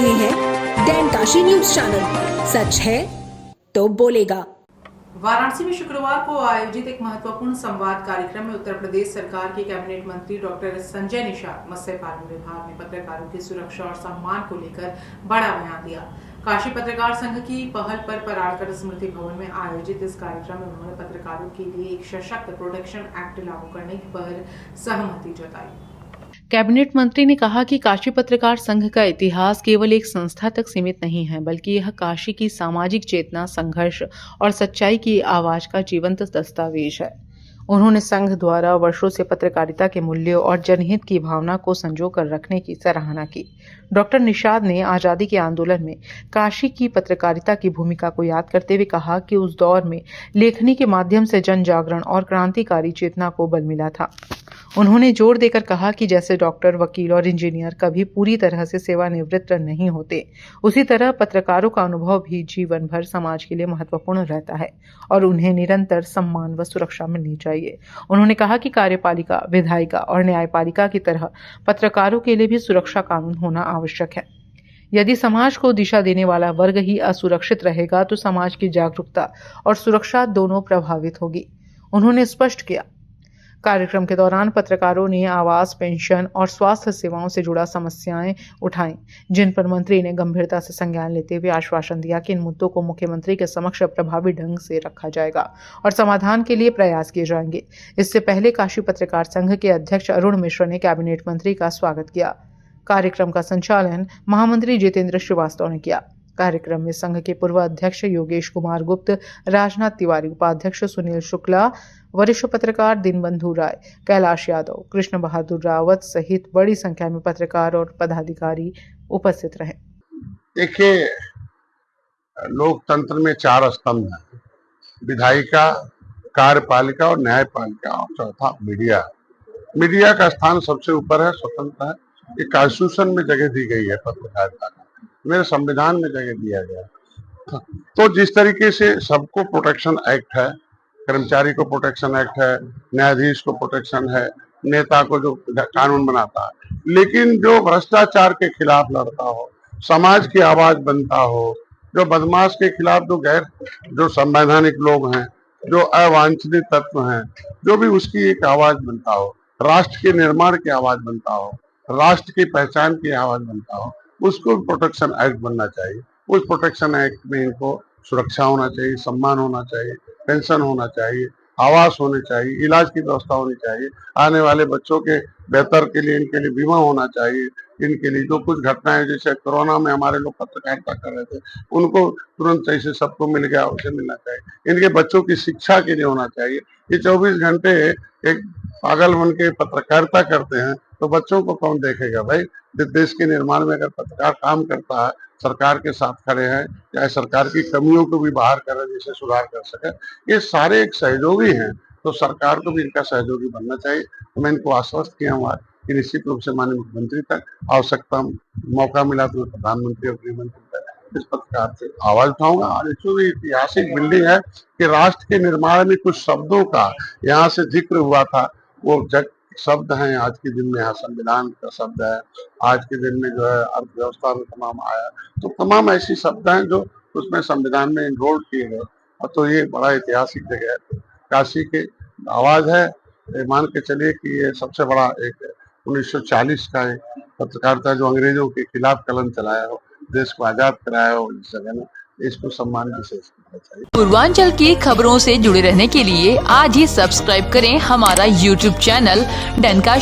रहे हैं डैनकाशी news channel, सच है तो बोलेगा। वाराणसी में शुक्रवार को आयोजित एक महत्वपूर्ण संवाद कार्यक्रम में उत्तर प्रदेश सरकार के कैबिनेट मंत्री डॉक्टर संजय निषाद मत्स्य पालन विभाग ने पत्रकारों की सुरक्षा और सम्मान को लेकर बड़ा बयान दिया। काशी पत्रकार संघ की पहल पर पराड़कर स्मृति भवन में आयोजित इस कार्यक्रम में उन्होंने पत्रकारों के लिए एक सशक्त प्रोटेक्शन एक्ट लागू करने पर सहमति जताई। कैबिनेट मंत्री ने कहा कि काशी पत्रकार संघ का इतिहास केवल एक संस्था तक सीमित नहीं है, बल्कि यह काशी की सामाजिक चेतना, संघर्ष और सच्चाई की आवाज का जीवंत दस्तावेज है। उन्होंने संघ द्वारा वर्षों से पत्रकारिता के मूल्यों और जनहित की भावना को संजो कर रखने की सराहना की। डॉक्टर निषाद ने आजादी के आंदोलन में काशी की पत्रकारिता की भूमिका को याद करते हुए कहा कि उस दौर में लेखनी के माध्यम से जन जागरण और क्रांतिकारी चेतना को बल मिला था। उन्होंने जोर देकर कहा कि जैसे डॉक्टर, वकील और इंजीनियर कभी पूरी तरह से सेवानिवृत्त नहीं होते, उसी तरह पत्रकारों का अनुभव भी जीवन भर समाज के लिए महत्वपूर्ण रहता है और उन्हें निरंतर सम्मान व सुरक्षा मिलनी चाहिए। उन्होंने कहा कि कार्यपालिका, विधायिका और न्यायपालिका की तरह पत्रकारों के लिए भी सुरक्षा कानून होना आवश्यक है। यदि समाज को दिशा देने वाला वर्ग ही असुरक्षित रहेगा तो समाज की जागरूकता और सुरक्षा दोनों प्रभावित होगी। उन्होंने स्पष्ट किया। कार्यक्रम के दौरान पत्रकारों ने आवास, पेंशन और स्वास्थ्य सेवाओं से जुड़ा समस्याएं उठाईं, जिन पर मंत्री ने गंभीरता से संज्ञान लेते हुए आश्वासन दिया कि इन मुद्दों को मुख्यमंत्री के समक्ष प्रभावी ढंग से रखा जाएगा और समाधान के लिए प्रयास किए जाएंगे। इससे पहले काशी पत्रकार संघ के अध्यक्ष अरुण मिश्र ने कैबिनेट मंत्री का स्वागत किया। कार्यक्रम का संचालन महामंत्री जितेंद्र श्रीवास्तव ने किया। कार्यक्रम में संघ के पूर्व अध्यक्ष योगेश कुमार गुप्त, राजनाथ तिवारी, उपाध्यक्ष सुनील शुक्ला, वरिष्ठ पत्रकार दीनबंधु राय, कैलाश यादव, कृष्ण बहादुर रावत सहित बड़ी संख्या में पत्रकार और पदाधिकारी उपस्थित रहे। देखिए, लोकतंत्र में 4 स्तंभ हैं: विधायिका, कार्यपालिका और न्यायपालिका और चौथा मीडिया। मीडिया का स्थान सबसे ऊपर है, स्वतंत्र है। ये कॉन्स्टिट्यूशन में जगह दी गई है पत्रकारिता का, मेरे संविधान में जगह दिया गया। तो जिस तरीके से सबको प्रोटेक्शन एक्ट है, कर्मचारी को प्रोटेक्शन एक्ट है, न्यायाधीश को प्रोटेक्शन है, नेता को जो कानून बनाता है, लेकिन जो भ्रष्टाचार के खिलाफ लड़ता हो, समाज की आवाज बनता हो, जो बदमाश के खिलाफ जो संवैधानिक लोग हैं, जो अवांछनीय तत्व हैं, जो भी उसकी एक आवाज बनता हो, राष्ट्र के निर्माण की आवाज बनता हो, राष्ट्र की पहचान की आवाज बनता हो, उसको प्रोटेक्शन एक्ट बनना चाहिए। उस प्रोटेक्शन एक्ट में इनको सुरक्षा होना चाहिए, सम्मान होना चाहिए, पेंशन होना चाहिए, आवास होने चाहिए, इलाज की व्यवस्था होनी चाहिए, आने वाले बच्चों के बेहतर के लिए इनके लिए बीमा होना चाहिए। इनके लिए जो कुछ घटनाएं, जैसे कोरोना में हमारे लोग पत्रकारिता कर रहे थे, उनको तुरंत जैसे सबको मिल गया उसे मिलना चाहिए। इनके बच्चों की शिक्षा के लिए होना चाहिए। ये 24 घंटे एक पागल बन के पत्रकारिता करते हैं तो बच्चों को कौन देखेगा भाई। देश के निर्माण में अगर पत्रकार काम करता है, सरकार के साथ खड़े हैं, चाहे सरकार की कमियों को भी बाहर कर जिसे सुधार कर सके, ये सारे एक सहयोगी हैं, तो सरकार को भी इनका सहयोगी बनना चाहिए। तो मैं इनको आश्वस्त किया हूँ कि निश्चित रूप से माननीय मुख्यमंत्री तक आवश्यकता मौका मिला तो प्रधानमंत्री और गृहमंत्री तक इस पत्रकार से आवाज उठाऊंगा। और इसमें ऐतिहासिक बिल्डिंग है कि राष्ट्र के निर्माण में कुछ शब्दों का यहाँ से जिक्र हुआ था, वो शब्द हैं आज के दिन में, यहाँ संविधान का शब्द है, आज के दिन में जो है अर्थव्यवस्था में तमाम आया, तो तमाम ऐसी शब्द हैं जो उसमें संविधान में इनरोल किए गए। और तो ये बड़ा ऐतिहासिक जगह है, काशी की आवाज है। मान के चलिए कि ये सबसे बड़ा एक 1940 का एक पत्रकारिता जो अंग्रेजों के खिलाफ कलम चलाया हो, देश को आजाद कराया हो, इस जगह में इसको सम्मान विशेष करना चाहिए। पूर्वांचल की खबरों से जुड़े रहने के लिए आज ही सब्सक्राइब करें हमारा YouTube चैनल डैनकाशी।